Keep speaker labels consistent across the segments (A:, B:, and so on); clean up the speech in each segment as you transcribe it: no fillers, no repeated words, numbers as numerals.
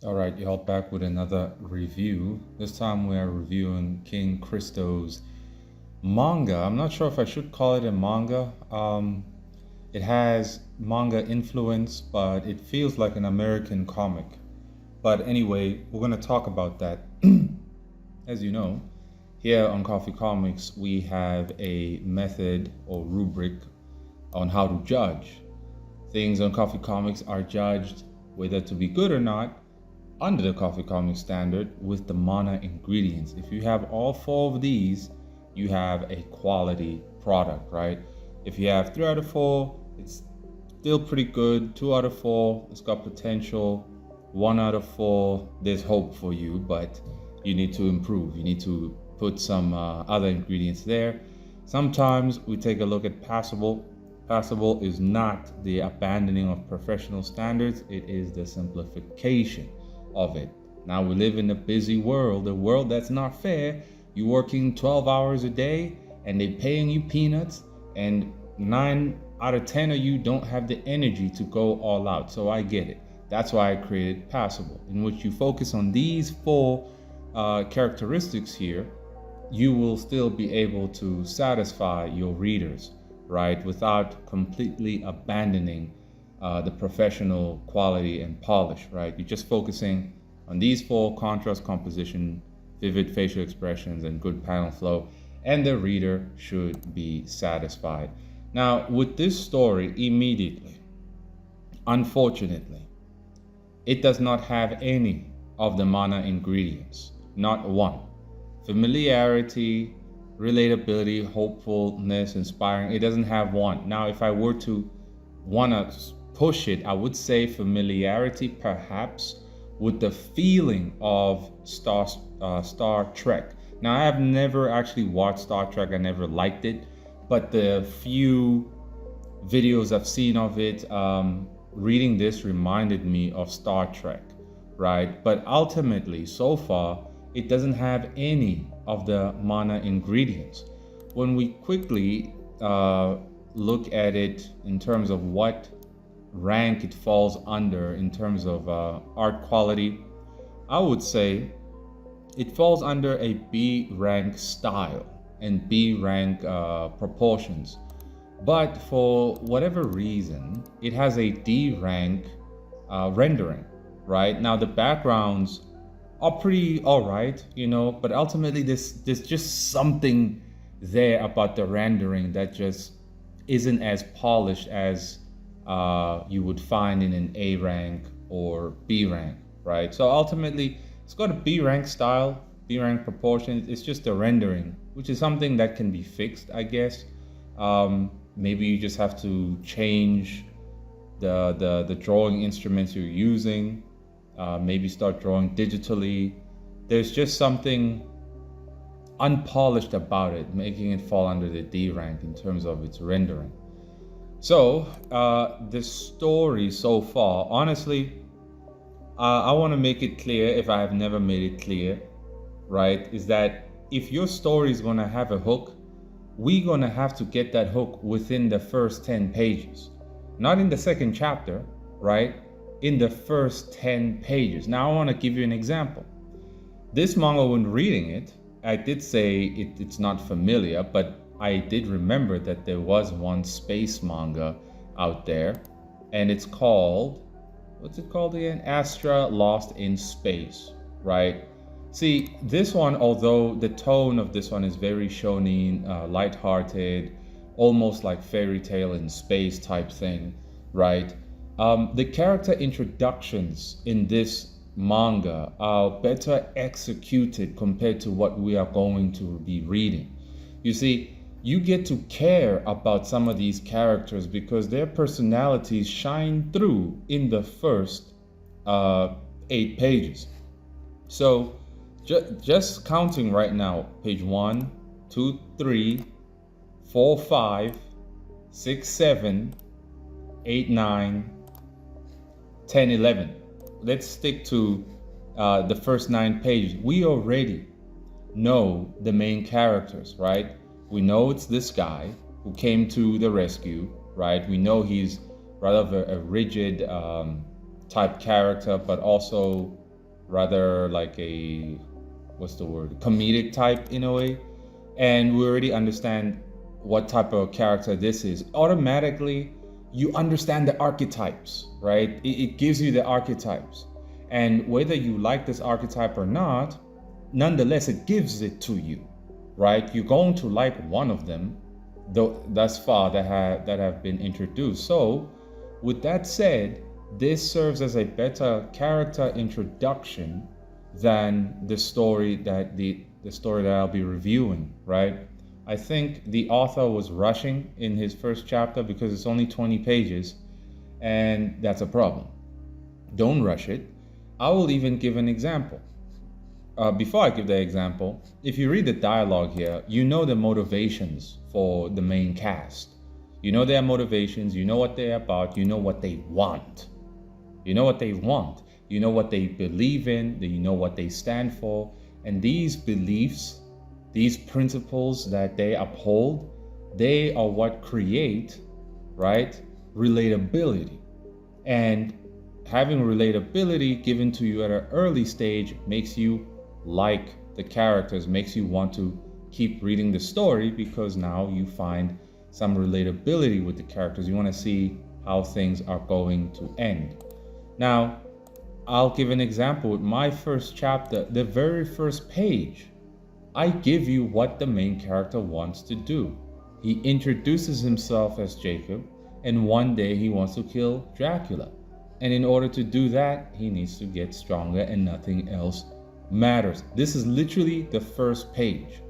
A: All right, y'all back with another review. This time we are reviewing King Christo's manga. I'm not sure if I should call it a manga. It has manga influence, but it feels like an American comic. But anyway, we're going to talk about that. As you know, here on Coffee Comics, we have a method or rubric on how to judge. Things on Coffee Comics are judged whether to be good or not under the Coffee Comics standard with the MANAA ingredients. If you have all four of these, you have a quality product, right? If you have 3 out of 4, it's still pretty good. 2 out of 4, it's got potential. 1 out of 4, there's hope for you, but you need to improve. You need to put some other ingredients there. Sometimes we take a look at passable. Passable is not the abandoning of professional standards, it is the simplification of it. Now we live in a busy world, a world that's not fair. You're working 12 hours a day and they're paying you peanuts, and 9 out of 10 of you don't have the energy to go all out. So I get it. That's why I created Passable, in which you focus on these 4 characteristics here. You will still be able to satisfy your readers, right, without completely abandoning the professional quality and polish, right? You're just focusing on these 4: contrast, composition, vivid facial expressions, and good panel flow, and the reader should be satisfied. Now, with this story, immediately, unfortunately, it does not have any of the MANAA ingredients, not one. Familiarity, relatability, hopefulness, inspiring, it doesn't have one. Now, if I were to want to push it, I would say familiarity perhaps with the feeling of Star Trek. Now, I have never actually watched Star Trek. I never liked it, but the few videos I've seen of it, reading this reminded me of Star Trek, right? But ultimately, so far, it doesn't have any of the MANAA ingredients. When we quickly look at it in terms of what rank it falls under in terms of art quality, I would say it falls under a B rank style and B rank proportions. But for whatever reason, it has a D rank rendering, right? Now the backgrounds are pretty all right, you know, but ultimately there's just something there about the rendering that just isn't as polished as you would find in an A rank or B rank, right? So ultimately it's got a B rank style, B rank proportions. It's just the rendering, which is something that can be fixed, I guess. Maybe you just have to change the drawing instruments you're using. Maybe start drawing digitally. There's just something unpolished about it, making it fall under the D rank in terms of its rendering. So the story so far, honestly, I want to make it clear, if I have never made it clear, right, is that if your story is going to have a hook, we're going to have to get that hook within the first 10 pages, not in the second chapter, right? In the first 10 pages. Now I want to give you an example. This manga, when reading it, I did say it's not familiar, but I did remember that there was one space manga out there, and it's called, what's it called again? Astra Lost in Space, right? See, this one, although the tone of this one is very shonen, lighthearted, almost like fairy tale in space type thing, right? The character introductions in this manga are better executed compared to what we are going to be reading. You see, you get to care about some of these characters because their personalities shine through in the first 8 pages. So just counting right now, page 1, 2, 3, 4, 5, 6, 7, 8, 9, 10, 11. Let's stick to the first 9 pages. We already know the main characters, right? We know it's this guy who came to the rescue, right? We know he's rather a rigid type character, but also rather like a, what's the word, comedic type in a way, and we already understand what type of character this is, automatically you understand the archetypes, right? It gives you the archetypes, and whether you like this archetype or not, nonetheless it gives it to you, right? You're going to like one of them, though thus far that have been introduced. So with that said, this serves as a better character introduction than the story that the story that I'll be reviewing, right? I think the author was rushing in his first chapter because it's only 20 pages, and that's a problem. Don't rush it. I will even give an example. Before I give the example, if you read the dialogue here, you know the motivations for the main cast. You know their motivations, you know what they're about, you know what they want. You know what they want. You know what they believe in, you know what they stand for. And these beliefs, these principles that they uphold, they are what create, right, relatability. And having relatability given to you at an early stage makes you like the characters, makes you want to keep reading the story, because now you find some relatability with the characters. You want to see how things are going to end. Now, I'll give an example with my first chapter. The very first page, I give you what the main character wants to do. He introduces himself as Jacob, and one day he wants to kill Dracula. And in order to do that, he needs to get stronger, and nothing else matters. This is literally the first page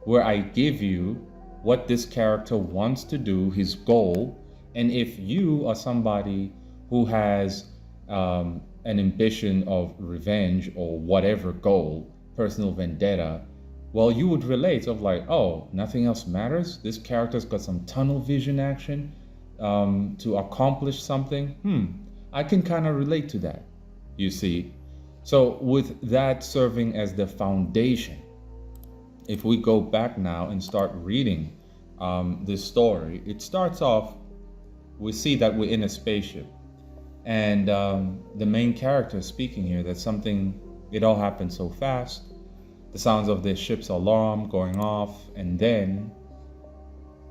A: where I give you what this character wants to do, his goal. And if you are somebody who has an ambition of revenge or whatever goal, personal vendetta, well, you would relate of like, oh, nothing else matters. This character's got some tunnel vision action to accomplish something. I can kind of relate to that, you see. So with that serving as the foundation, if we go back now and start reading this story, it starts off, we see that we're in a spaceship. And the main character is speaking here that something, it all happened so fast. The sounds of the ship's alarm going off, and then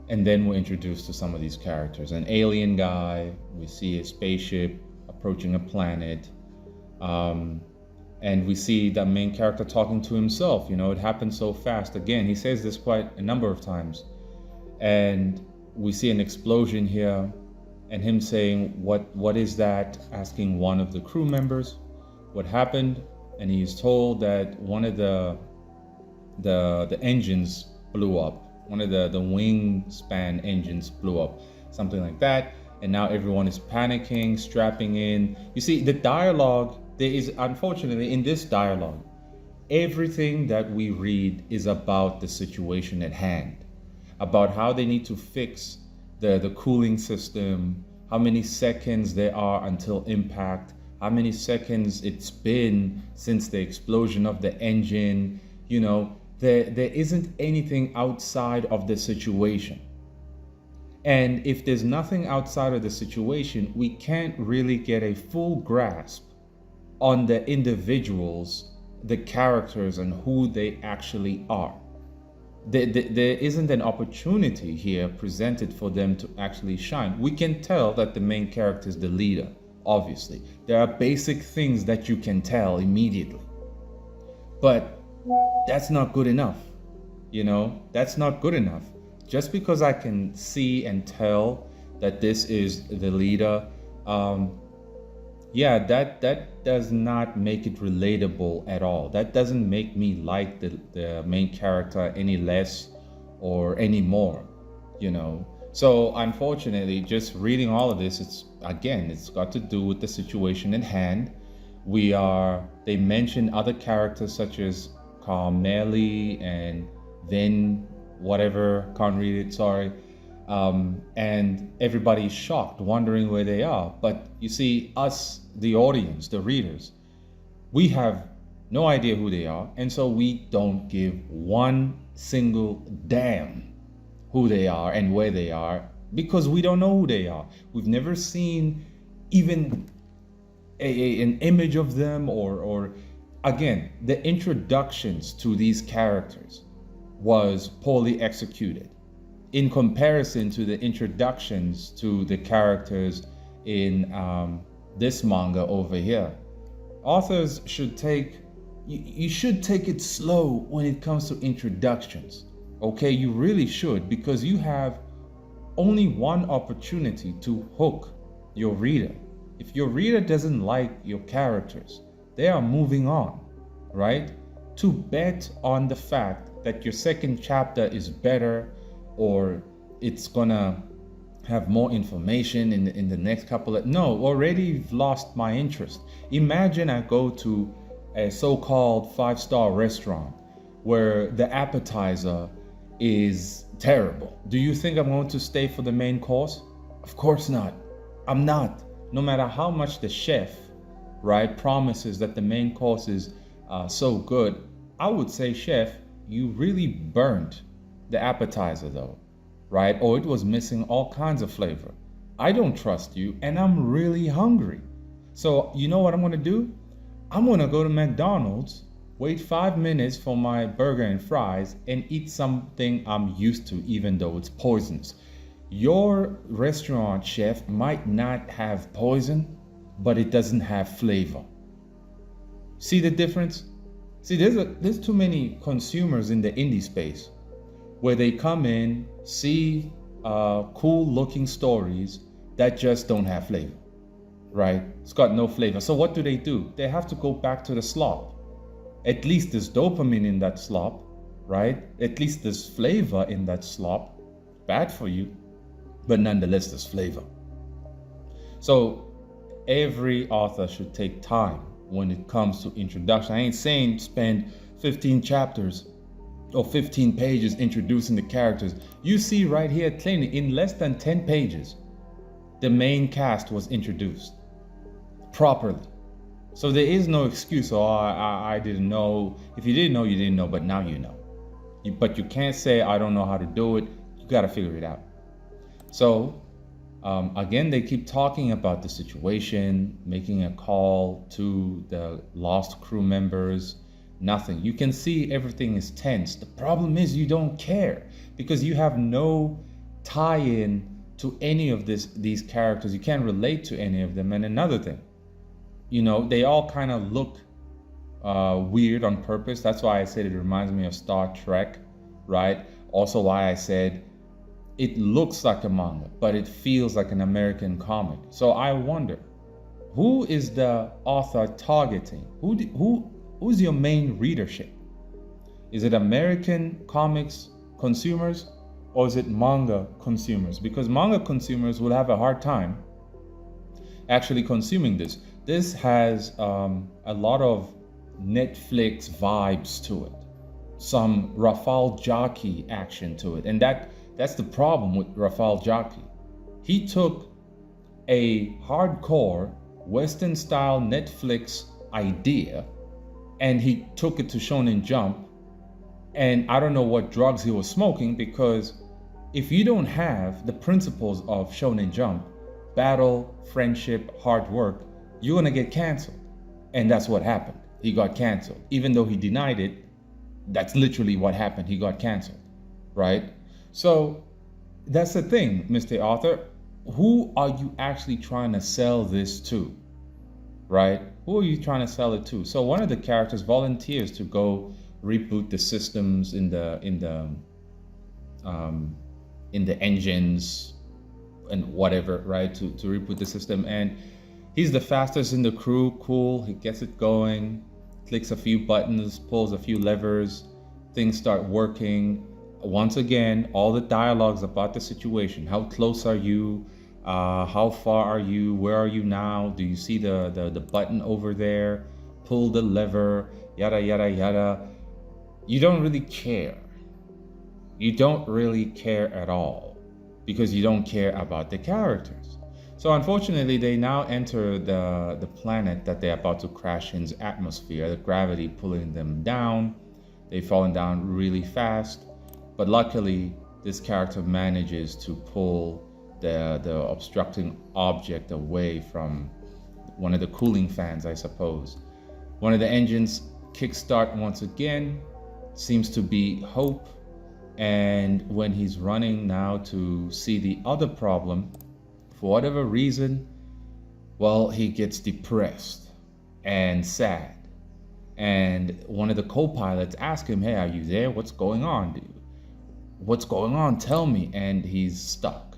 A: we're introduced to some of these characters. An alien guy, we see a spaceship approaching a planet, and we see the main character talking to himself. You know, it happened so fast. Again, he says this quite a number of times. And we see an explosion here, and him saying, what is that? Asking one of the crew members what happened, and he's told that one of the engines blew up. One of the wingspan engines blew up, something like that. And now everyone is panicking, strapping in. You see, the dialogue, there is, unfortunately, in this dialogue, everything that we read is about the situation at hand, about how they need to fix the cooling system, how many seconds there are until impact, how many seconds it's been since the explosion of the engine. You know, there isn't anything outside of the situation. And if there's nothing outside of the situation, we can't really get a full grasp on the individuals, the characters, and who they actually are. There isn't an opportunity here presented for them to actually shine. We can tell that the main character is the leader, obviously. There are basic things that you can tell immediately. But that's not good enough. You know, that's not good enough. Just because I can see and tell that this is the leader, that does not make it relatable at all. That doesn't make me like the main character any less or any more, you know. So unfortunately, just reading all of this, it's got to do with the situation at hand. They mention other characters such as Carmeli and then whatever, can't read it, sorry. And everybody's shocked, wondering where they are. But you see, us, the audience, the readers, we have no idea who they are. And so we don't give one single damn who they are and where they are, because we don't know who they are. We've never seen even an image of them or Again, the introductions to these characters was poorly executed in comparison to the introductions to the characters in this manga over here. Authors should take, you should take it slow when it comes to introductions. Okay, you really should, because you have only one opportunity to hook your reader. If your reader doesn't like your characters, they are moving on, right? To bet on the fact that your second chapter is better, or it's gonna have more information in the next couple of, no, already you've lost my interest. Imagine I go to a so-called 5-star restaurant where the appetizer is terrible. Do you think I'm going to stay for the main course? Of course not. I'm not. No matter how much the chef, right, promises that the main course is so good, I would say, chef, you really burnt the appetizer though, right? Or it was missing all kinds of flavor. I don't trust you, and I'm really hungry. So you know what I'm gonna do? I'm gonna go to McDonald's, wait 5 minutes for my burger and fries, and eat something I'm used to, even though it's poisonous. Your restaurant chef might not have poison, but it doesn't have flavor. See the difference? See, there's too many consumers in the indie space where they come in, see cool looking stories that just don't have flavor, right? It's got no flavor. So what do? They have to go back to the slop. At least there's dopamine in that slop, right? At least there's flavor in that slop. Bad for you, but nonetheless there's flavor. So every author should take time when it comes to introduction. I ain't saying spend 15 chapters or 15 pages introducing the characters. You see right here plainly, in less than 10 pages, the main cast was introduced properly. So there is no excuse, oh, I didn't know. If you didn't know, you didn't know, but now you know. But you can't say, I don't know how to do it. You got to figure it out. So again, they keep talking about the situation, making a call to the lost crew members. Nothing. You can see everything is tense. The problem is you don't care because you have no tie-in to any of these characters. You can't relate to any of them. And another thing, you know, they all kind of look weird on purpose. That's why I said it reminds me of Star Trek, right? Also why I said it looks like a manga, but it feels like an American comic. So I wonder, who is the author targeting? Who's your main readership? Is it American comics consumers, or is it manga consumers? Because manga consumers will have a hard time actually consuming this. This has a lot of Netflix vibes to it, some Rafal Jockey action to it, and that's the problem with Rafal Jockey. He took a hardcore Western style Netflix idea and he took it to Shonen Jump, and I don't know what drugs he was smoking, because if you don't have the principles of Shonen Jump, battle, friendship, hard work, you're gonna get canceled. And that's what happened. He got canceled. Even though he denied it, that's literally what happened. He got canceled, right? So that's the thing, Mr. Author. Who are you actually trying to sell this to, right? Who are you trying to sell it to? So one of the characters volunteers to go reboot the systems in the engines and whatever, right? To reboot the system, and he's the fastest in the crew. Cool. He gets it going, clicks a few buttons, pulls a few levers, things start working. Once again, all the dialogues about the situation. How close are you? How far are you? Where are you now? Do you see the button over there? Pull the lever, yada, yada, yada. You don't really care. You don't really care at all because you don't care about the characters. So unfortunately, they now enter the planet that they're about to crash in's atmosphere, the gravity pulling them down. They've fallen down really fast. But luckily, this character manages to pull the obstructing object away from one of the cooling fans, I suppose. One of the engines kickstart once again. Seems to be hope. And when he's running now to see the other problem, for whatever reason, well, he gets depressed and sad. And one of the co-pilots asks him, "Hey, are you there? What's going on, dude? What's going on? Tell me." And he's stuck,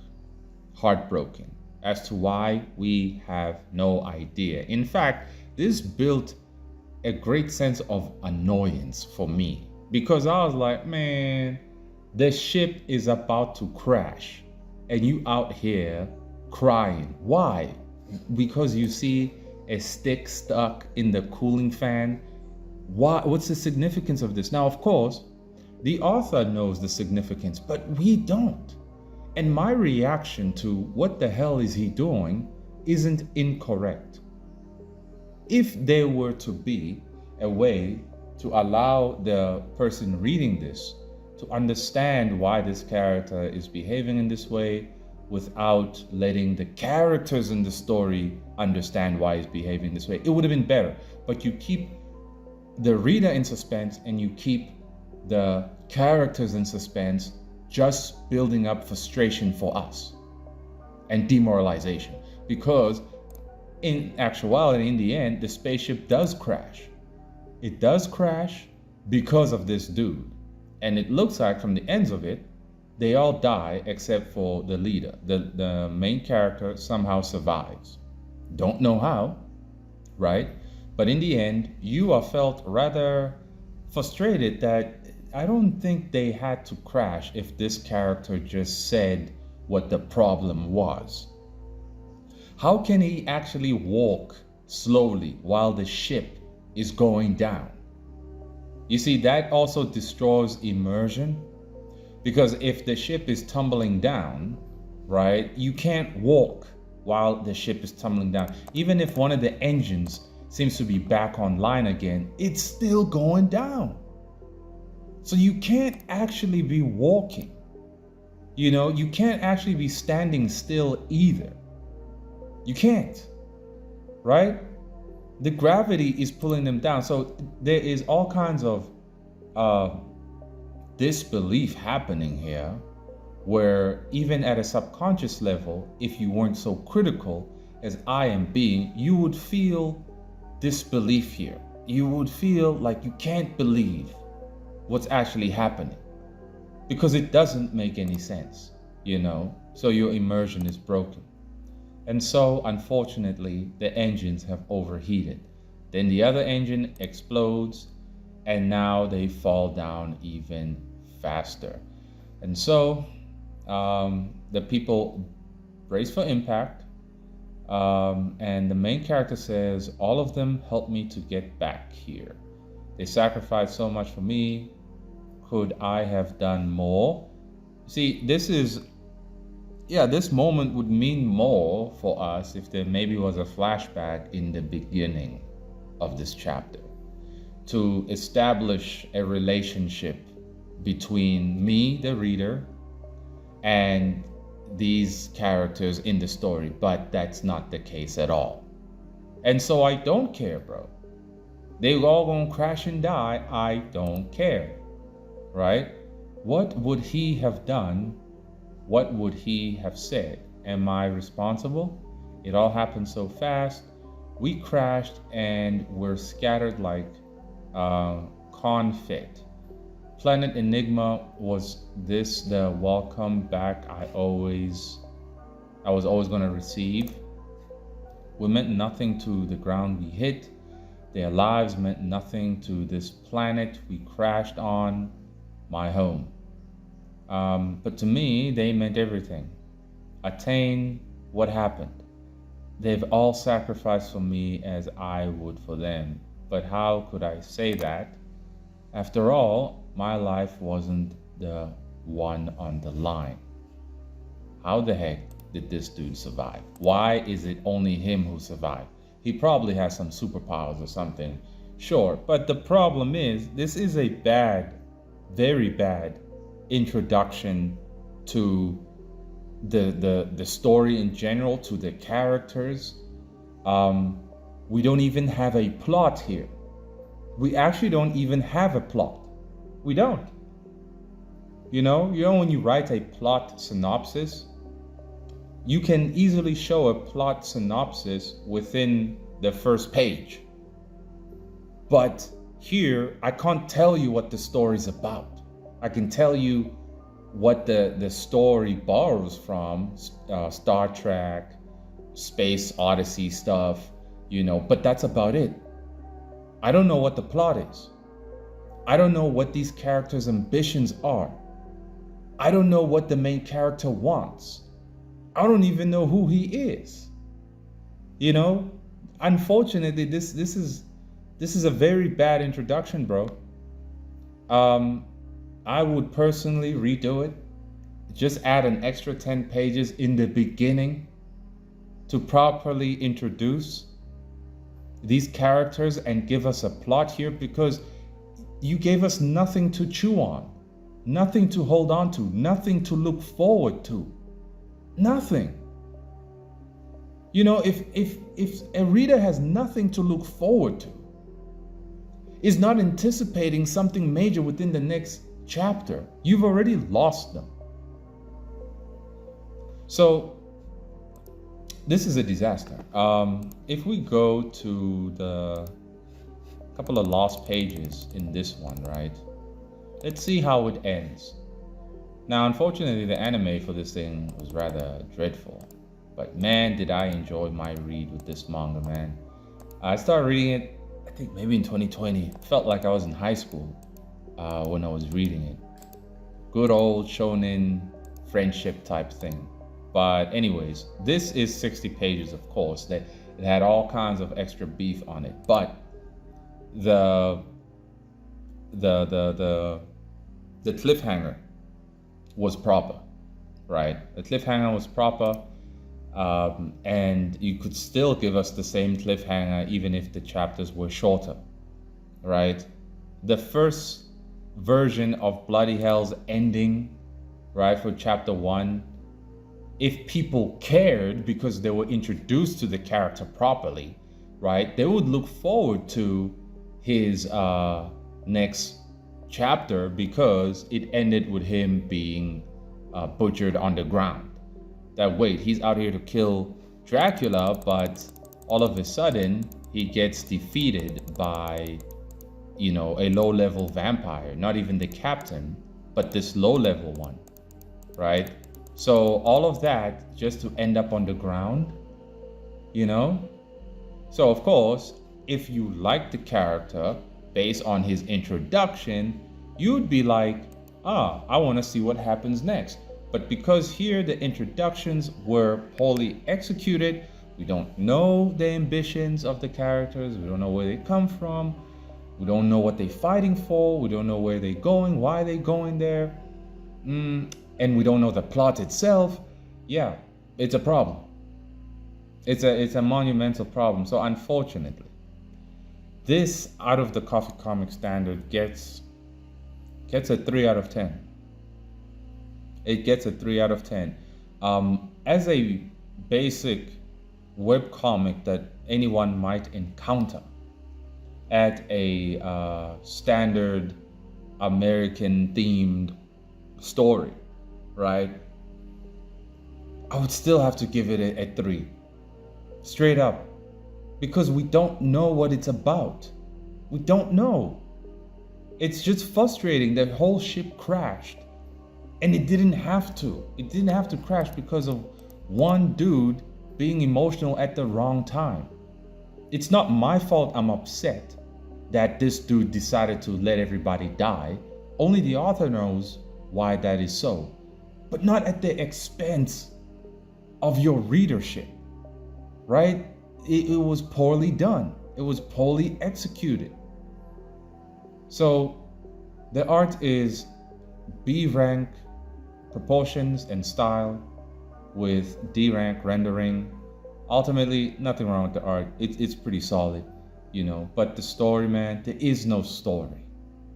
A: heartbroken. As to why, we have no idea. In fact, this built a great sense of annoyance for me, because I was like, man, the ship is about to crash and you out here crying. Why? Because you see a stick stuck in the cooling fan. Why? What's the significance of this? Now, of course, the author knows the significance, but we don't. And my reaction to what the hell is he doing isn't incorrect. If there were to be a way to allow the person reading this to understand why this character is behaving in this way without letting the characters in the story understand why he's behaving this way, it would have been better. But you keep the reader in suspense and you keep the characters in suspense, just building up frustration for us and demoralization. Because in actuality, in the end, the spaceship does crash. It does crash because of this dude. And it looks like from the ends of it, they all die except for the leader. The main character somehow survives. Don't know how, right? But in the end, you are felt rather frustrated that I don't think they had to crash if this character just said what the problem was. How can he actually walk slowly while the ship is going down? You see, that also destroys immersion, because if the ship is tumbling down, right, you can't walk while the ship is tumbling down. Even if one of the engines seems to be back online again, it's still going down. So you can't actually be walking. You know, you can't actually be standing still either. You can't, right? The gravity is pulling them down. So there is all kinds of disbelief happening here, where even at a subconscious level, if you weren't so critical as I am being, you would feel disbelief here. You would feel like you can't believe what's actually happening, because it doesn't make any sense, you know? So your immersion is broken. And so, unfortunately, the engines have overheated. Then the other engine explodes, and now they fall down even faster. And so, the people brace for impact, and the main character says, "All of them helped me to get back here. They sacrificed so much for me. Could I have done more?" See, this moment would mean more for us if there maybe was a flashback in the beginning of this chapter to establish a relationship between me, the reader, and these characters in the story. But that's not the case at all. And so I don't care, bro. They all gonna crash and die. I don't care, right? What would he have done? What would he have said? Am I responsible? It all happened so fast. We crashed and we're scattered like confetti. Planet Enigma, was this the welcome back I was always going to receive? We meant nothing to the ground we hit. Their lives meant nothing to this planet we crashed on, my home. But to me, they meant everything. Attain what happened. They've all sacrificed for me as I would for them. But how could I say that? After all, my life wasn't the one on the line. How the heck did this dude survive? Why is it only him who survived? He probably has some superpowers or something. Sure, but the problem is, this is a bad, very bad introduction to the story in general, to the characters. We don't even have a plot here. we actually don't even have a plot. We don't. When you write a plot synopsis, you can easily show a plot synopsis within the first page. But here, I can't tell you what the story's about. I can tell you what the story borrows from, Star Trek, Space Odyssey stuff, but that's about it. I don't know what the plot is. I don't know what these characters' ambitions are. I don't know what the main character wants. I don't even know who he is. Unfortunately, this is a very bad introduction, bro. I would personally redo it. Just add an extra 10 pages in the beginning to properly introduce these characters and give us a plot here, because you gave us nothing to chew on, nothing to hold on to, nothing to look forward to. Nothing. If a reader has nothing to look forward to, is not anticipating something major within the next chapter, you've already lost them. So this is a disaster. If we go to the couple of lost pages in this one, right? Let's see how it ends. Now, unfortunately, the anime for this thing was rather dreadful. But man, did I enjoy my read with this manga, man. I started reading it, I think maybe in 2020. Felt like I was in high school when I was reading it. Good old shonen friendship type thing. But anyways, this is 60 pages, of course. It had all kinds of extra beef on it. But the cliffhanger was proper, right? The cliffhanger was proper. And you could still give us the same cliffhanger even if the chapters were shorter, right? The first version of Bloody Hell's ending, right, for chapter 1, if people cared because they were introduced to the character properly, right, they would look forward to his next chapter because it ended with him being butchered on the ground. That wait, he's out here to kill Dracula, but all of a sudden he gets defeated by, a low-level vampire, not even the captain, but this low-level one, right? So all of that just to end up on the ground, So of course, if you like the character based on his introduction, you'd be like, I want to see what happens next. But because here the introductions were poorly executed, we don't know the ambitions of the characters, we don't know where they come from, we don't know what they're fighting for, we don't know where they're going, why they're going there, and we don't know the plot itself. Yeah, it's a problem. It's a monumental problem. So unfortunately, this out of the Coffee Comic standard gets a 3 out of 10. It gets a 3 out of 10. As a basic webcomic that anyone might encounter at a standard American themed story, right? I would still have to give it a 3. Straight up. Because we don't know what it's about. We don't know. It's just frustrating. The whole ship crashed. And it didn't have to. It didn't have to crash because of one dude being emotional at the wrong time. It's not my fault I'm upset that this dude decided to let everybody die. Only the author knows why that is so. But not at the expense of your readership, right? It was poorly done. It was poorly executed. So the art is B rank proportions and style with D rank rendering. Ultimately, nothing wrong with the art. It's pretty solid, But the story, man, there is no story.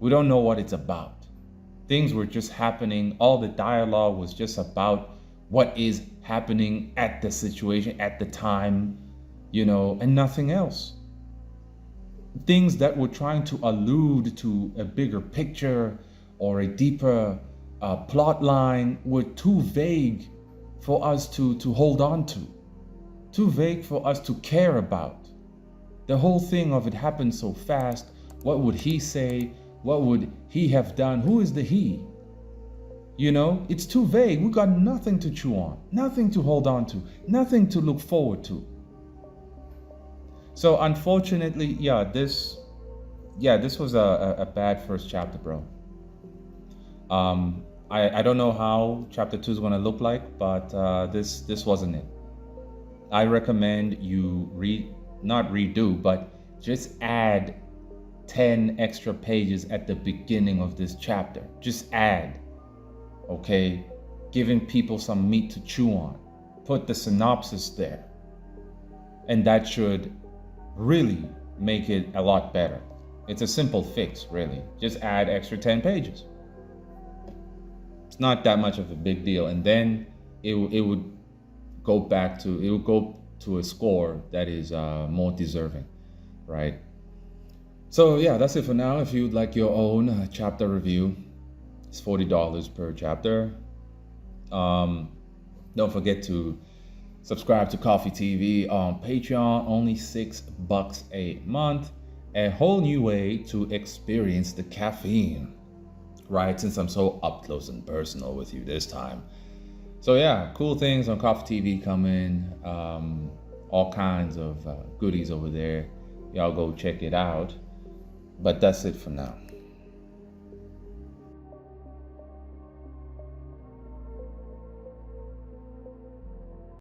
A: We don't know what it's about. Things were just happening. All the dialogue was just about what is happening at the situation, at the time, and nothing else. things that were trying to allude to a bigger picture or a deeper plot line were too vague for us to hold on to, too vague for us to care about. The whole thing of it happened so fast. What would he say? What would he have done? Who is the he? You know, it's too vague. We got nothing to chew on, nothing to hold on to, nothing to look forward to. So unfortunately, this was a bad first chapter, bro. I don't know how chapter 2 is gonna look like, but this wasn't it. I recommend you not redo, but just add 10 extra pages at the beginning of this chapter. Just add, okay? Giving people some meat to chew on. Put the synopsis there. And that should really make it a lot better. It's a simple fix, really. Just add extra 10 pages. It's not that much of a big deal. And then it would go to a score that is more deserving, right? So yeah, that's it for now. If you'd like your own chapter review, it's $40 per chapter. Don't forget to subscribe to Coffee TV on Patreon, only $6 a month. A whole new way to experience the caffeine, right? Since I'm so up close and personal with you this time. So yeah, cool things on Coffee TV coming. All kinds of goodies over there. Y'all go check it out. But that's it for now.